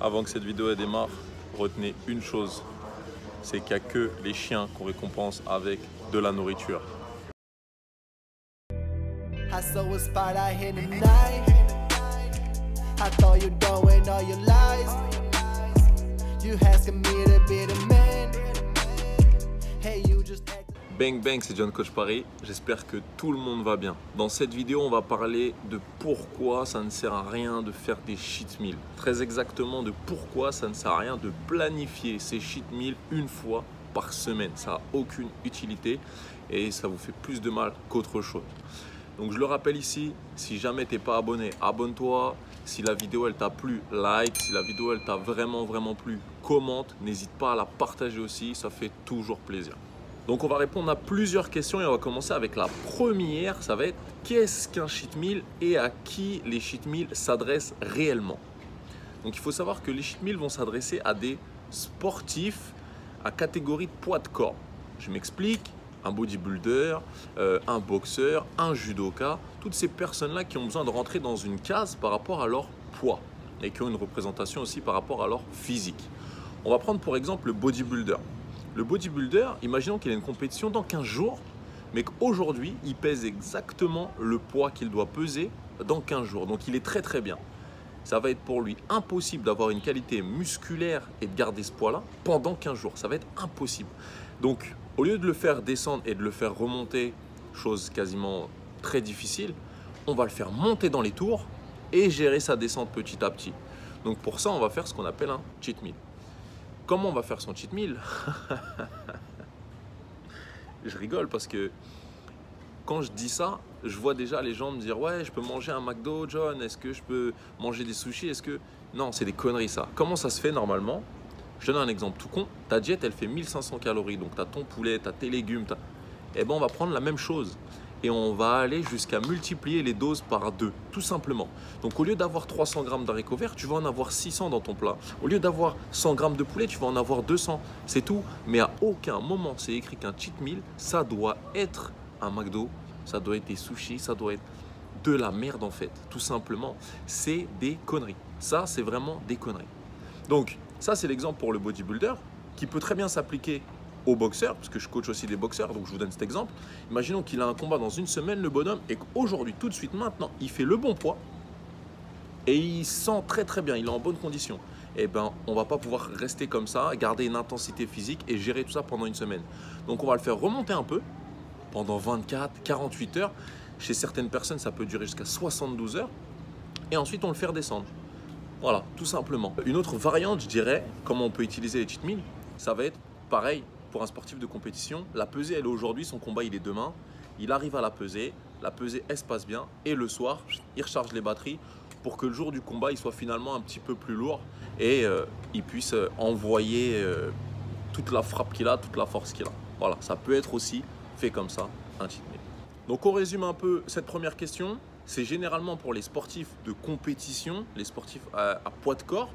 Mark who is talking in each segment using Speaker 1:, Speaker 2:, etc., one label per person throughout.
Speaker 1: Avant que cette vidéo démarre, retenez une chose, c'est qu'il n'y a que les chiens qu'on récompense avec de la nourriture.
Speaker 2: I saw a spot out here tonight. I thought you doing all your lies. You asking me to be the man. Hey, you just act.
Speaker 1: Bang bang, c'est John Coach Paris, j'espère que tout le monde va bien. Dans cette vidéo, on va parler de pourquoi ça ne sert à rien de faire des cheat meals. Très exactement de pourquoi ça ne sert à rien de planifier ces cheat meals une fois par semaine. Ça n'a aucune utilité et ça vous fait plus de mal qu'autre chose. Donc je le rappelle ici, si jamais tu n'es pas abonné, abonne-toi. Si la vidéo elle t'a plu, like. Si la vidéo elle t'a vraiment plu, commente. N'hésite pas à la partager aussi, ça fait toujours plaisir. Donc on va répondre à plusieurs questions et on va commencer avec la première. Ça va être qu'est-ce qu'un cheat meal et à qui les cheat meals s'adressent réellement. Donc il faut savoir que les cheat meals vont s'adresser à des sportifs à catégorie de poids de corps. Je m'explique. Un bodybuilder, un boxeur, un judoka, toutes ces personnes-là qui ont besoin de rentrer dans une case par rapport à leur poids et qui ont une représentation aussi par rapport à leur physique. On va prendre pour exemple le bodybuilder. Le bodybuilder, imaginons qu'il a une compétition dans 15 jours, mais qu'aujourd'hui, il pèse exactement le poids qu'il doit peser dans 15 jours. Donc il est très bien. Ça va être pour lui impossible d'avoir une qualité musculaire et de garder ce poids-là pendant 15 jours. Ça va être impossible. Donc, au lieu de le faire descendre et de le faire remonter, chose quasiment très difficile, on va le faire monter dans les tours et gérer sa descente petit à petit. Donc pour ça, on va faire ce qu'on appelle un cheat meal. Comment on va faire son cheat meal? Je rigole parce que quand je dis ça, je vois déjà les gens me dire « Ouais, je peux manger un McDo, John, est-ce que je peux manger des sushis, est-ce que… » Non, c'est des conneries ça. Comment ça se fait normalement? Je donne un exemple tout con. Ta diète, elle fait 1500 calories. Donc, tu as ton poulet, tu as tes légumes. Eh ben, on va prendre la même chose. Et on va aller jusqu'à multiplier les doses par 2, tout simplement. Donc, au lieu d'avoir 300 grammes d'haricots verts, tu vas en avoir 600 dans ton plat. Au lieu d'avoir 100 grammes de poulet, tu vas en avoir 200. C'est tout. Mais à aucun moment, c'est écrit qu'un cheat meal, ça doit être un McDo, ça doit être des sushis, ça doit être de la merde en fait. Tout simplement, c'est des conneries. Ça, c'est vraiment des conneries. Donc, ça, c'est l'exemple pour le bodybuilder qui peut très bien s'appliquer au boxeur, parce que je coach aussi des boxeurs, donc je vous donne cet exemple. Imaginons qu'il a un combat dans une semaine, le bonhomme, et qu'aujourd'hui, tout de suite, maintenant, il fait le bon poids et il sent très bien, il est en bonne condition. Eh ben, on ne va pas pouvoir rester comme ça, garder une intensité physique et gérer tout ça pendant une semaine. Donc, on va le faire remonter un peu pendant 24, 48 heures. Chez certaines personnes, ça peut durer jusqu'à 72 heures. Et ensuite, on le fait redescendre. Voilà, tout simplement. Une autre variante, je dirais, comment on peut utiliser les cheat meals, ça va être pareil pour un sportif de compétition. La pesée, elle est aujourd'hui, son combat, il est demain. Il arrive à la pesée, elle se passe bien. Et le soir, il recharge les batteries pour que le jour du combat, il soit finalement un petit peu plus lourd et il puisse envoyer toute la frappe qu'il a, toute la force qu'il a. Voilà, ça peut être aussi fait comme ça, un cheat meal. Donc, on résume un peu cette première question. C'est généralement pour les sportifs de compétition, les sportifs à poids de corps.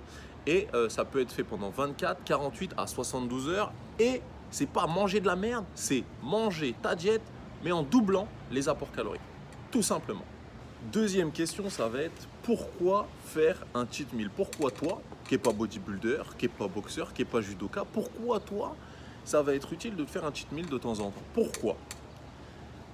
Speaker 1: Et ça peut être fait pendant 24, 48 à 72 heures. Et c'est pas manger de la merde, c'est manger ta diète, mais en doublant les apports caloriques. Tout simplement. Deuxième question, ça va être pourquoi faire un cheat meal? Pourquoi toi, qui n'es pas bodybuilder, qui n'es pas boxeur, qui n'es pas judoka, pourquoi toi, ça va être utile de te faire un cheat meal de temps en temps? Pourquoi?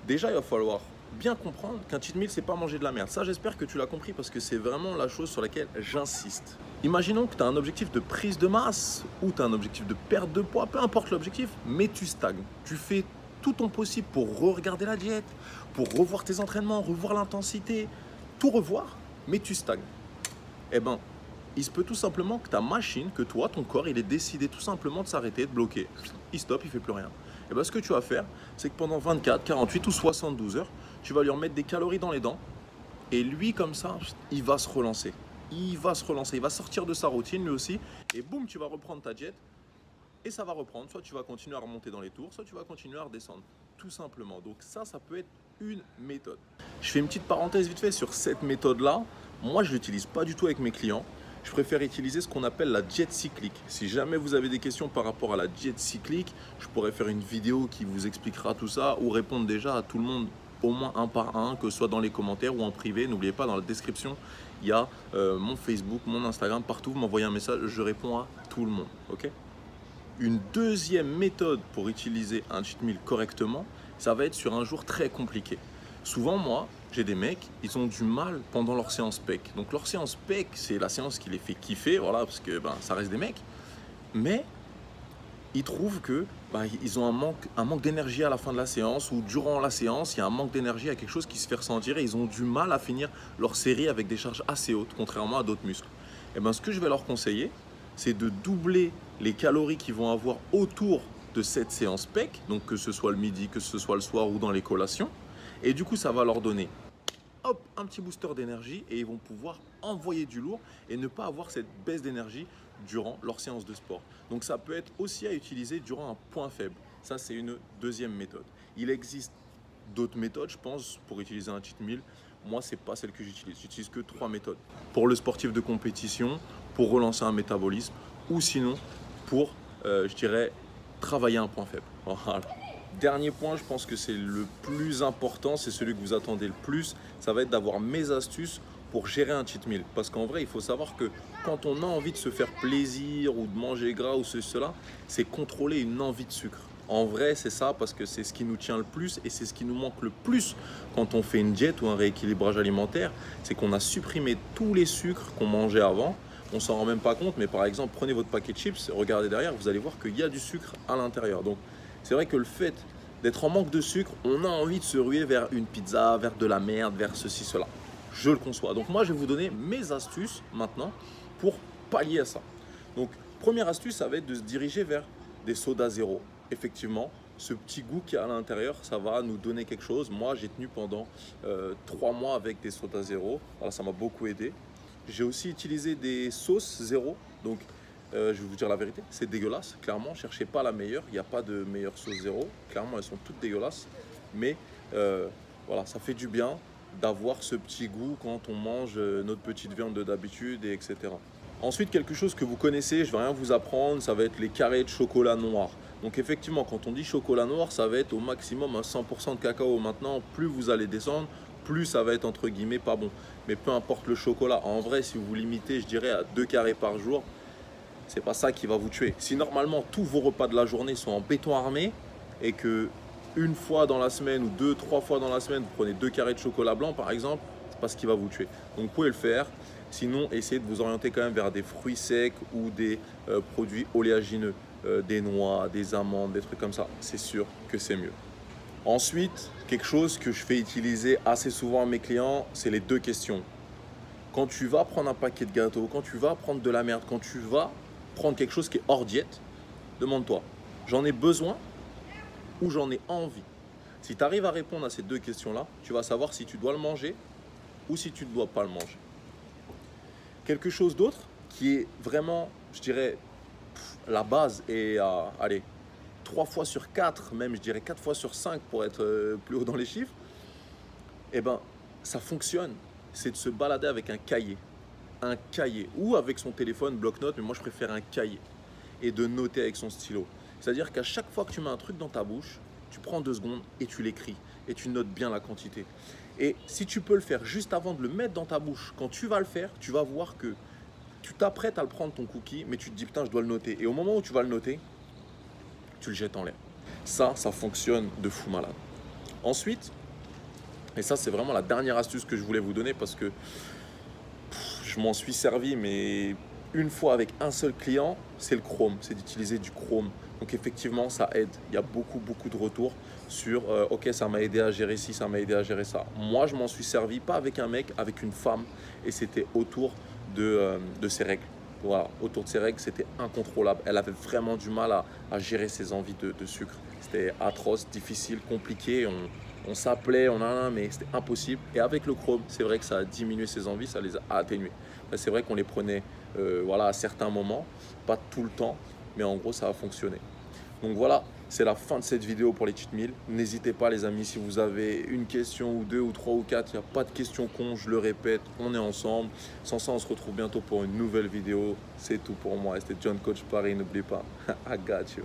Speaker 1: Déjà, il va falloir bien comprendre qu'un cheat meal, c'est pas manger de la merde. Ça, j'espère que tu l'as compris parce que c'est vraiment la chose sur laquelle j'insiste. Imaginons que tu as un objectif de prise de masse ou tu as un objectif de perte de poids, peu importe l'objectif, mais tu stagnes. Tu fais tout ton possible pour re-regarder la diète, pour revoir tes entraînements, revoir l'intensité, tout revoir, mais tu stagnes. Eh ben, il se peut tout simplement que ta machine, que toi, ton corps, il ait décidé tout simplement de s'arrêter, de bloquer. Il stoppe, il ne fait plus rien. Et bien, ce que tu vas faire, c'est que pendant 24, 48 ou 72 heures, tu vas lui remettre des calories dans les dents. Et lui, comme ça, il va se relancer. Il va se relancer. Il va sortir de sa routine, lui aussi. Et boum, tu vas reprendre ta diète. Et ça va reprendre. Soit tu vas continuer à remonter dans les tours, soit tu vas continuer à redescendre. Tout simplement. Donc ça peut être une méthode. Je fais une petite parenthèse vite fait sur cette méthode-là. Moi, je ne l'utilise pas du tout avec mes clients. Je préfère utiliser ce qu'on appelle la diète cyclique. Si jamais vous avez des questions par rapport à la diète cyclique, je pourrais faire une vidéo qui vous expliquera tout ça ou répondre déjà à tout le monde au moins un par un, que ce soit dans les commentaires ou en privé. N'oubliez pas, dans la description, il y a mon Facebook, mon Instagram, partout, vous m'envoyez un message, je réponds à tout le monde. Ok? Une deuxième méthode pour utiliser un cheat meal correctement, ça va être sur un jour très compliqué. Souvent, moi, j'ai des mecs, ils ont du mal pendant leur séance PEC. Donc leur séance PEC, c'est la séance qui les fait kiffer, voilà, parce que ça reste des mecs. Mais ils trouvent que ils ont un manque d'énergie à la fin de la séance, ou durant la séance, il y a un manque d'énergie, il y a quelque chose qui se fait ressentir et ils ont du mal à finir leur série avec des charges assez hautes, contrairement à d'autres muscles. Et ce que je vais leur conseiller, c'est de doubler les calories qu'ils vont avoir autour de cette séance PEC, donc que ce soit le midi, que ce soit le soir ou dans les collations. Et du coup, ça va leur donner hop, un petit booster d'énergie et ils vont pouvoir envoyer du lourd et ne pas avoir cette baisse d'énergie durant leur séance de sport. Donc ça peut être aussi à utiliser durant un point faible. Ça, c'est une deuxième méthode. Il existe d'autres méthodes, je pense, pour utiliser un cheat meal. Moi, ce n'est pas celle que j'utilise. J'utilise que 3 méthodes. Pour le sportif de compétition, pour relancer un métabolisme ou sinon pour, je dirais, travailler un point faible. Voilà. Dernier point, je pense que c'est le plus important, c'est celui que vous attendez le plus, ça va être d'avoir mes astuces pour gérer un cheat meal. Parce qu'en vrai, il faut savoir que quand on a envie de se faire plaisir ou de manger gras ou cela, c'est contrôler une envie de sucre. En vrai, c'est ça parce que c'est ce qui nous tient le plus et c'est ce qui nous manque le plus quand on fait une diète ou un rééquilibrage alimentaire. C'est qu'on a supprimé tous les sucres qu'on mangeait avant. On s'en rend même pas compte, mais par exemple, prenez votre paquet de chips, regardez derrière, vous allez voir qu'il y a du sucre à l'intérieur. Donc, c'est vrai que le fait d'être en manque de sucre, on a envie de se ruer vers une pizza, vers de la merde, vers ceci, cela. Je le conçois. Donc moi, je vais vous donner mes astuces maintenant pour pallier à ça. Donc, première astuce, ça va être de se diriger vers des sodas zéro. Effectivement, ce petit goût qu'il y a à l'intérieur, ça va nous donner quelque chose. Moi, j'ai tenu pendant 3 mois avec des sodas zéro. Voilà, ça m'a beaucoup aidé. J'ai aussi utilisé des sauces zéro. Donc, je vais vous dire la vérité, c'est dégueulasse. Clairement, cherchez pas la meilleure. Il n'y a pas de meilleure sauce zéro. Clairement, elles sont toutes dégueulasses. Mais voilà, ça fait du bien d'avoir ce petit goût quand on mange notre petite viande d'habitude, etc. Ensuite, quelque chose que vous connaissez, je ne vais rien vous apprendre, ça va être les carrés de chocolat noir. Donc effectivement, quand on dit chocolat noir, ça va être au maximum à 100% de cacao. Maintenant, plus vous allez descendre, plus ça va être entre guillemets pas bon. Mais peu importe le chocolat, en vrai, si vous vous limitez, je dirais, à 2 carrés par jour, c'est pas ça qui va vous tuer. Si normalement tous vos repas de la journée sont en béton armé et que une fois dans la semaine ou 2-3 fois dans la semaine, vous prenez 2 carrés de chocolat blanc par exemple, c'est pas ce qui va vous tuer. Donc vous pouvez le faire. Sinon, essayez de vous orienter quand même vers des fruits secs ou des produits oléagineux, des noix, des amandes, des trucs comme ça. C'est sûr que c'est mieux. Ensuite, quelque chose que je fais utiliser assez souvent à mes clients, c'est les 2 questions. Quand tu vas prendre un paquet de gâteaux, quand tu vas prendre de la merde, quand tu vas prendre quelque chose qui est hors diète, demande-toi, j'en ai besoin ou j'en ai envie? Si tu arrives à répondre à ces 2 questions-là, tu vas savoir si tu dois le manger ou si tu ne dois pas le manger. Quelque chose d'autre qui est vraiment, je dirais, la base et allez, 3 fois sur 4, même je dirais 4 fois sur 5 pour être plus haut dans les chiffres, eh ben, ça fonctionne. C'est de se balader avec un cahier ou avec son téléphone, bloc-notes, mais moi je préfère un cahier et de noter avec son stylo. C'est-à-dire qu'à chaque fois que tu mets un truc dans ta bouche, tu prends 2 secondes et tu l'écris et tu notes bien la quantité. Et si tu peux le faire juste avant de le mettre dans ta bouche, quand tu vas le faire, tu vas voir que tu t'apprêtes à le prendre ton cookie, mais tu te dis putain je dois le noter. Et au moment où tu vas le noter, tu le jettes en l'air. Ça fonctionne de fou malade. Ensuite, et ça c'est vraiment la dernière astuce que je voulais vous donner parce que je m'en suis servi, mais une fois avec un seul client, c'est le chrome, c'est d'utiliser du chrome. Donc effectivement, ça aide. Il y a beaucoup de retours sur ok, ça m'a aidé à gérer ci, ça m'a aidé à gérer ça. Moi, je m'en suis servi, pas avec un mec, avec une femme, et c'était autour de ses règles. Voilà, autour de ses règles, c'était incontrôlable. Elle avait vraiment du mal à gérer ses envies de sucre. C'était atroce, difficile, compliqué. On s'appelait, mais c'était impossible. Et avec le chrome, c'est vrai que ça a diminué ses envies, ça les a atténuées. C'est vrai qu'on les prenait voilà, à certains moments, pas tout le temps, mais en gros, ça a fonctionné. Donc voilà, c'est la fin de cette vidéo pour les cheat meals. N'hésitez pas les amis, si vous avez une question ou 2 ou 3 ou 4, il n'y a pas de questions con, je le répète, on est ensemble. Sans ça, on se retrouve bientôt pour une nouvelle vidéo. C'est tout pour moi. C'était John Coach Paris, n'oubliez pas, I got you.